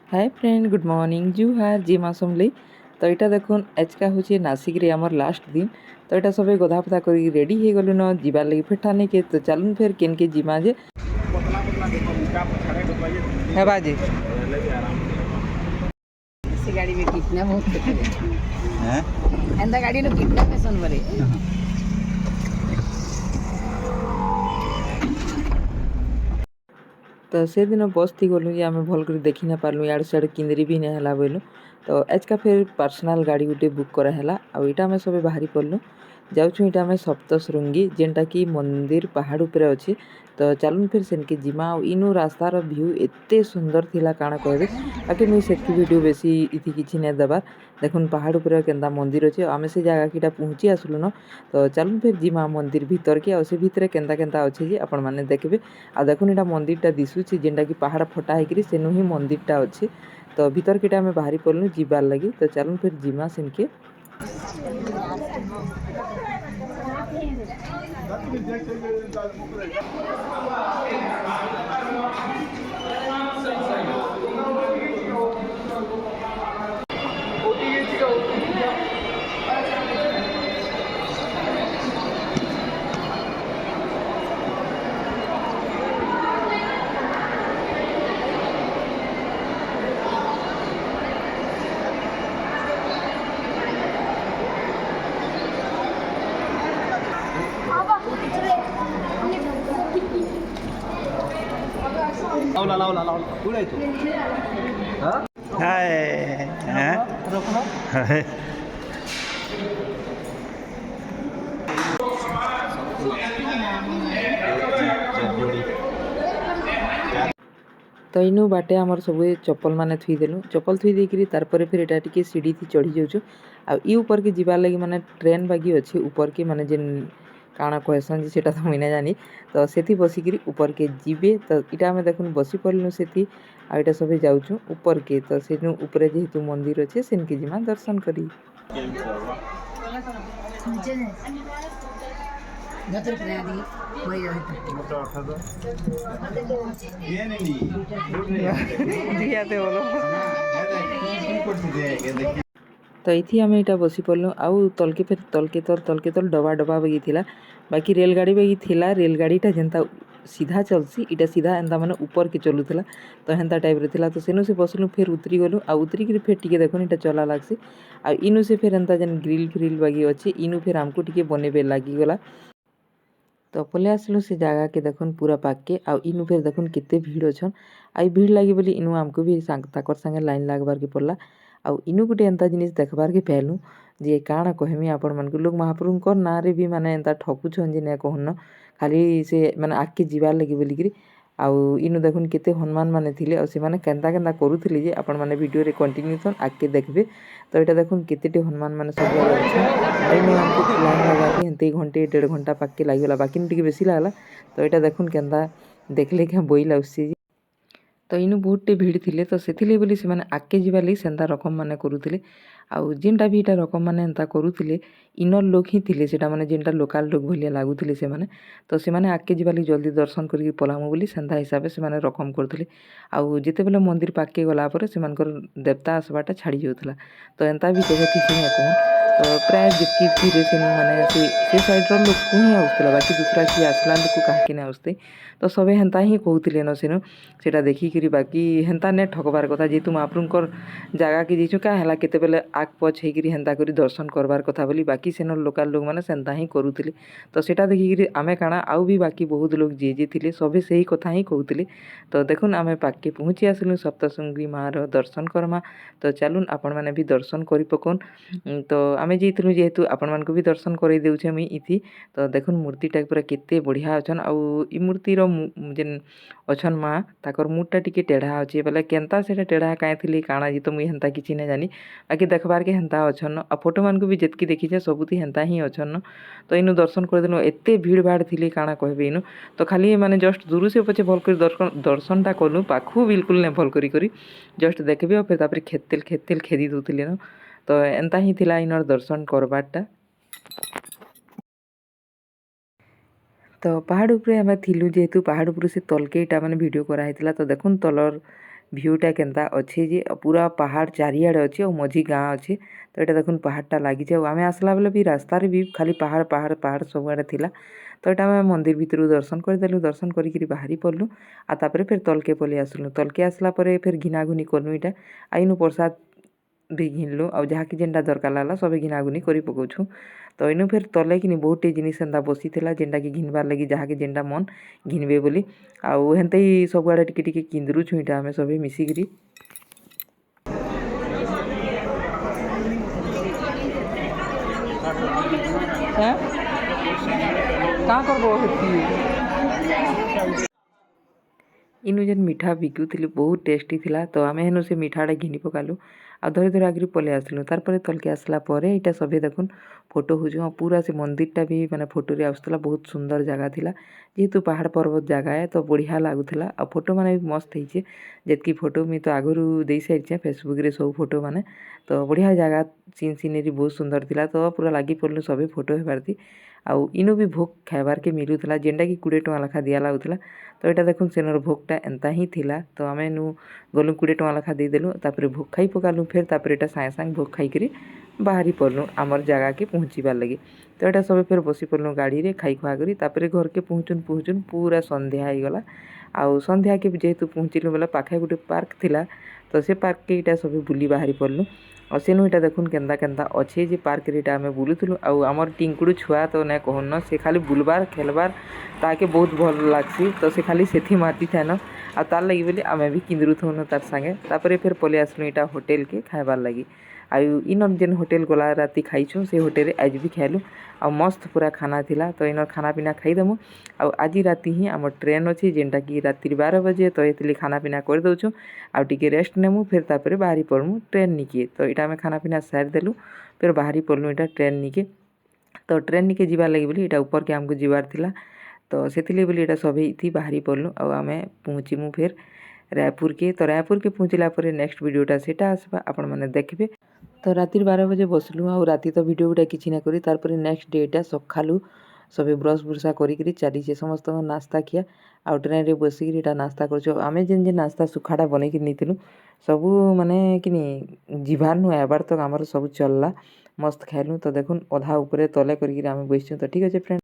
Hi friend good morning जुहार जी मासमली। तो यहाँ देखुन आजका हूँ नासिक रे आमर लास्ट दिन। तो यहाँ सब गधा फधा कर रेडी हो गलु न जीवार लगे फेर ठाने के। तो चलून फेर केन के जीमा जे है बाजी से गाड़ी में कितना बहुत हैं एंदा गाड़ी नो कितना पैसन बरे तो से दिन बस थी गलु जे आम भल कर देखी ना पार्लु इड़ सियाड़ किंदरी भी नहीं है बोलु। तो आजका फिर पर्सनाल गाड़ी गुटे बुक कराला आईटा आम सब बाहरी पड़लु जाऊँ इटा आम सप्तशृंगी जेनटा कि मंदिर पहाड़ उपर अच्छे। तो चलून फिर सेनके जिमा इनु रास्तार व्यू एते सुंदर थिला काଣା कहबे बाकी मुई सेतकी वीडियो बेसी इथि किछि नै देबार। देखुन पहाड़ उपर केंदा मंदिर अच्छे आम से जगह किटा पहुँची आसलु न। तो चलून फिर जिमा मंदिर भीतर के से भितर केंदा केंदा अच्छे जे आपण माने देखबे। आ देखुन इटा मंदिरटा दिशुछि जेनटा कि पहाड़ फटा होकर सेनु ही मंदिरटा अच्छे। तो भीतर किटा आम बाहरी पड़लु जीवार लगी। तो चलून फिर जिमा सेनके लावला लावला लावला उडायचो हाय हाय तो इनु बाटे आमर सब चप्पल माने थुई देलु चप्पल थुई देकरी तारपरे फिर एटा टिके सीढ़ी थी चढ़ी जाऊँ। आ ई ऊपर के जीवार लगी माने ट्रेन बागी अच्छे ऊपर के माने जेन काଣା कहसन जे सेटा तो मुई ना जानी। तो सेठी बसिकी ऊपर के जीवे। तो इटा आम देखुन बसी पड़लु सेठी आ इटा सब जाऊँ ऊपर के। तो सेनु ऊपर जेहेतु मंदिर अच्छे सेनके जिमा दर्शन करी। तो ये आम यहाँ बसी पड़लु आउ तलके फिर तलके तल डबा डबा बगी थिला बाकी रेलगाड़ी बगी थिला रेलगाड़ीटा जेनता सीधा चलसी इटा सीधा एंता माने ऊपर के चलुला। तो हेन्ता टाइप रे थिला। तो सेनु से बसलु फिर उतरी गलु आ उतरी कर फिर टिके देखुन इटा चला लागसी आ इनु से फिर एंता जेन ग्रिल फ्रिल बगी अच्छे इनु फिर आमको टिके बनेबे लागी गला। तो पले आसलु से जगह के देखुन पूरा पाक के आ इनु फिर देखुन केते भीड़ अच्छन आई भीड़ लगी बोली इनु आमको भी ताकर संगे लाइन लागबार के पड़ला। आउ इनु गुटे एंता जिनिस देखबार के पाइलु जे काଣା कहमी आपण मानकु लोग महाप्रभुंकर नाँ रे भी माने एंता ठकुछन जे ने कहन खाली से माने आके जीवार लगी बोलिकी। आउ इनु देखुन केते हनुमान माने थिले और से माने केंता केंता करूथिले जे आपण माने वीडियो रे कंटिन्यूसन आके देखबे। तो एटा देखुन केतेटे हनुमान माने सब अच्छा आई में हमको लाइन लगा के एंते घंटे 1.5 घंटा पाके लागला बाकी टिके बेसी लागला। तो एटा देखुन केंता देखले के बोई लाउसी। तो इनु बहुतटे भीड़ थिले तो सेथिले बोली से माने आके जीवा लई सेंता रकम माने करूथिले आउ जेनटा भी इटा रकम माने एंता करूथिले इनर लोक ही थिले सेटा माने जेनटा लोकल लोक भलिया लागुथिले से माने। तो से माने आके जीवा लई जल्दी दर्शन करके पलामु बोली सेंता हिसाब से माने रकम करथिले आउ जेते बेले मंदिर पाके गला पर से मानकर देवता आसबाटा छाड़ी जाउथला। तो एंता भी केबे थिसिने कहूँ तो प्राय जितकी थिले सेनु माने से साइडर लोक को ही आउथला बाकी दूसरा कि आसला लोक काहे के नै आउस्ते। तो सबे हेन्ता ही कहूथिले न सेनु सेटा देखिकी बाकी हेन्ता ने ठकबार कथा जेहेतु महाप्रभुंकर जगह के जीचु क्या है केते बेले आग पछ होकर हेन्ता करी दर्शन करबार कथा बोली बाकी सेन लोकल लोक मैंने सेन्ता ही करूथिले। तो सेटा देखिकी आमे काଣା आउ भी बाकी बहुत लोग जे थिले सभे से ही कथा ही कहूथिले। तो देखुन आमे पाके पहुँची आसलु सप्तशृंगी मार दर्शन करमा। तो चलुन आपण मैंने भी दर्शन करि पकोन। तो आमे जेइथिलु जेहेतु आपण मानकु भी दर्शन करई देउछे मुई इथि। तो देखुन मूर्ति टाइप पूरा केते बढ़िया अछन आउ ई मूर्ति रो जेन अछन माँ ताकर मुडटा टिके टेढ़ा अच्छे बोले केन्ता सेटा टेढ़ा काए थिली काଣା जी तो मुई हेन्ता किछि नै जानी बाकी देखबार के हेन्ता अछन आ फोटो मानकु भी जेतकी देखिछे सबुति हेन्ता ही अछन। तो इनु दर्शन कर देनु एते भीड़ भाड़ थिली काଣା कहबे इनु। तो खाली माने जस्ट दूर से पछे भल कर दर्शनटा कलु पाखु बिल्कुल नै भल करी जस्ट देखबे और फिर तापर खेतेल खेदी दउथिले न। तो एन्ता ही थिला इनर दर्शन करबारटा। तो पहाड़ उपरे आम थिलु जेहेतु पहाड़ उपरू से तलके इटा माने वीडियो कराइला। तो देखुन तलर ভিউটা কেନ୍তা ଅଛେ ଯେ ପୁରା ପାହାଡ଼ ଚାରିଆଡ଼େ ଅଛେ ଆଉ ମଝି ଗାଁ ଅଛେ ତ ଏଇଟା ଦେଖୁନ୍ ପାହାଡ଼ଟା ଲାଗିଛେ ଆଉ ଆମେ ଆସିଲା ବେଲେ ବି ରାସ୍ତାରେ ବି ଖାଲି ପାହାଡ଼ ପାହାଡ଼ ପାହାଡ଼ ସବୁଆଡ଼େ ଥିଲା ତ ଏଇଟା ଆମେ ମନ୍ଦିର ଭିତରୁ ଦର୍ଶନ କରିଦେଲୁ ଦର୍ଶନ କରିକିରି ବାହାରି ପଡ଼ଲୁ ଆଉ ତାପରେ ଫେର୍ ତଲକେ ପଲେଇ ଆସିଲୁ ତଲକେ ଆସିଲା ପରେ ଫେର୍ ଘିନାଘୁନି କଲୁ ଇଟା ଆଇନୁ ପ୍ରସାଦ ବି ଘିନଲୁ ଆଉ ଯାହାକି ଯେନ୍ଟା ଦରକାର ଲାଗଲା ସବେ ଘିନାଘୁନି କରି ପକଉଛୁ ତ ଇନୁ ଫେର୍ ତଲେ କିନି ବହୁତଟେ ଜିନିଷ ଏନ୍ତା ବସିଥିଲା ଯେନ୍ଟାକି ଘିନବାର୍ ଲାଗି ଯାହାକି ଯେନ୍ଟା ମନ୍ ଘିନବେ ବୋଲି ଆଉ ହେନ୍ତେ ହି ସବୁଆଡ଼େ ଟିକେ ଟିକେ କିନ୍ଦରୁଛୁ ଇଟା ଆମେ ସବେ ମିଶିକିରି କାଁ କରବ ହେତ୍କି ଇନୁ ଯେନ୍ ମିଠା ବିକୁଥିଲି ବହୁତ ଟେଷ୍ଟି ଥିଲା ତ ଆମେ ହେନୁ ସେ ମିଠାଟା ଘିନି ପକାଲୁ ଆଉ ଧରି ଧରି ଆଗରି ପଲେଇ ଆସିଲୁ ତାରପରେ ତଲକେ ଆସିଲା ପରେ ଏଇଟା ସବେ ଦେଖୁନ୍ ଫଟୋ ହଉଛୁ ଆଉ ପୁରା ସେ ମନ୍ଦିରଟା ବି ମାନେ ଫଟୋରେ ଆସୁଥିଲା ବହୁତ ସୁନ୍ଦର ଜାଗା ଥିଲା ଯେହେତୁ ପାହାଡ଼ ପର୍ବତ ଜାଗା ତ ବଢ଼ିଆ ଲାଗୁଥିଲା ଆଉ ଫଟୋ ମାନେ ବି ମସ୍ତ ହେଇଛେ ଯେତ୍କି ଫଟୋ ମୁଇଁ ତ ଆଗରୁ ଦେଇ ସାରିଛେ ଫେସବୁକ୍ରେ ସବୁ ଫଟୋ ମାନେ ତ ବଢ଼ିଆ ଜାଗା ସିନେରୀ ବହୁତ ସୁନ୍ଦର ଥିଲା ତ ପୁରା ଲାଗି ପଡ଼ିଲୁ ସବେ ଫଟୋ ହେବାର୍ଥି ଆଉ ଇନୁ ବି ଭୋଗ ଖାଇବାର୍କେ ମିଲୁଥିଲା ଯେନ୍ଟାକି 20 ଟଙ୍କା ଲେଖା ଦିଆ ଲାଗୁଥିଲା ତ ଏଇଟା ଦେଖୁନ୍ ସେନର ଭୋଗଟା ଏନ୍ତା ହିଁ ଥିଲା ତ ଆମେ ନୁ ଗଲୁ 20 ଟଙ୍କା ଲେଖା ଦେଇଦେଲୁ ତାପରେ ଭୋଗ ଖାଇ ପକାଲୁ ଫେର୍ ତାପରେ ଏଇଟା ସାଙ୍ଗେ ସାଙ୍ଗେ ଭୋଗ ଖାଇକିରି ବାହାରି ପଡ଼ଲୁ ଆମର ଜାଗାକେ ପହଞ୍ଚିବାର୍ ଲାଗି ତ ଏଇଟା ସବେ ଫେର୍ ବସି ପଡ଼ଲୁ ଗାଡ଼ିରେ ଖାଇ ଖୁଆ କରି ତାପରେ ଘରକେ ପହଞ୍ଚୁନ୍ ପୁରା ସନ୍ଧ୍ୟା ହେଇଗଲା ଆଉ ସନ୍ଧ୍ୟାକେ ଯେହେତୁ ପହଞ୍ଚିଲୁ ବେଲେ ପାଖେ ଗୋଟେ ପାର୍କ ଥିଲା ତ ସେ ପାର୍କକେ ଇଟା ସବେ ବୁଲି ବାହାରି ପଡ଼ଲୁ ଆଉ ସେନୁ ଇଟା ଦେଖୁନ୍ କେନ୍ତା କେନ୍ତା ଅଛେ ଯେ ପାର୍କରେ ଇଟା ଆମେ ବୁଲୁଥିଲୁ ଆଉ ଆମର ଟିଙ୍କୁଡ଼ୁ ଛୁଆ ତ ନାଇଁ କହୁନ ସେ ଖାଲି ବୁଲବାର୍ ଖେଲବାର୍ ତାକେ ବହୁତ ଭଲ ଲାଗ୍ସି ତ ସେ ଖାଲି ସେଥି ମାତିଥାଏନ ଆଉ ତାର୍ ଲାଗି ବୋଲି ଆମେ ବି କିନ୍ଦରୁଥୁନୁ ତାର୍ ସାଙ୍ଗେ ତାପରେ ଫେର୍ ପଲେଇ ଆସିଲୁ ଇଟା ହୋଟେଲକେ ଖାଇବାର୍ ଲାଗି ଆଉ ଇନର୍ ଯେନ୍ ହୋଟେଲ ଗଲା ରାତି ଖାଇଛୁ ସେ ହୋଟେଲରେ ଆଜି ବି ଖାଇଲୁ ଆଉ ମସ୍ତ ପୁରା ଖାନା ଥିଲା ତ ଇନର୍ ଖାନା ପିନା ଖାଇଦେମୁ ଆଉ ଆଜି ରାତି ହିଁ ଆମର ଟ୍ରେନ୍ ଅଛି ଯେନ୍ଟାକି ରାତିରେ 12 ବଜେ ତ ଏଥିଲି ଖାନା ପିନା କରିଦେଉଛୁ ଆଉ ଟିକେ ରେଷ୍ଟ ନେମୁ ଫେର୍ ତାପରେ ବାହାରି ପଡ଼ମୁ ଟ୍ରେନ୍ ନିକେ ତ ଇଟା ଆମେ ଖାନା ପିନା ସାରିଦେଲୁ ଫେର୍ ବାହାରି ପଡ଼ଲୁ ଇଟା ଟ୍ରେନ୍ ନିକେ ତ ଟ୍ରେନ୍ ନିକେ ଯିବାର୍ ଲାଗି ବୋଲି ଇଟା ଉପରକେ ଆମକୁ ଯିବାର୍ ଥିଲା ତ ସେଥିଲାଗି ବୋଲି ଇଟା ସବେ ଇଥି ବାହାରି ପଡ଼ଲୁ ଆଉ ଆମେ ପହଞ୍ଚିମୁ ଫେର୍ ରାୟପୁରକେ ତ ରାୟପୁରକେ ପହଞ୍ଚିଲା ପରେ ନେକ୍ସଟ ଭିଡ଼ିଓଟା ସେଟା ଆସିବା ଆପଣମାନେ ଦେଖିବେ ତ ରାତିର 12 ବଜେ ବସିଲୁ ଆଉ ରାତି ତ ଭିଡ଼ିଓ ଗୁଟା କିଛି ନା କରି ତାରପରେ ନେକ୍ସଟ ଡେଟା ସକାଳୁ ସବେ ବ୍ରସ୍ ବୁର୍ସା କରିକିରି ଚାଲିଛେ ସମସ୍ତଙ୍କ ନାସ୍ତା ଖିଆ ଆଉ ଟ୍ରେନ୍ରେ ବସିକିରି ଏଇଟା ନାସ୍ତା କରୁଛୁ ଆମେ ଯେନ୍ ନାସ୍ତା ସୁଖାଟା ବନେଇକିରି ନେଇଥିଲୁ ସବୁ ମାନେ କିନି ଯିବାର୍ନୁ ଆଇବାର୍ ତକ୍ ଆମର ସବୁ ଚଲଲା ମସ୍ତ ଖାଇଲୁ ତ ଦେଖୁନ୍ ଅଧା ଉପରେ ତଲେ କରିକିରି ଆମେ ବସିଛୁ ତ ଠିକ୍ ଅଛି ଫ୍ରେଣ୍ଡ।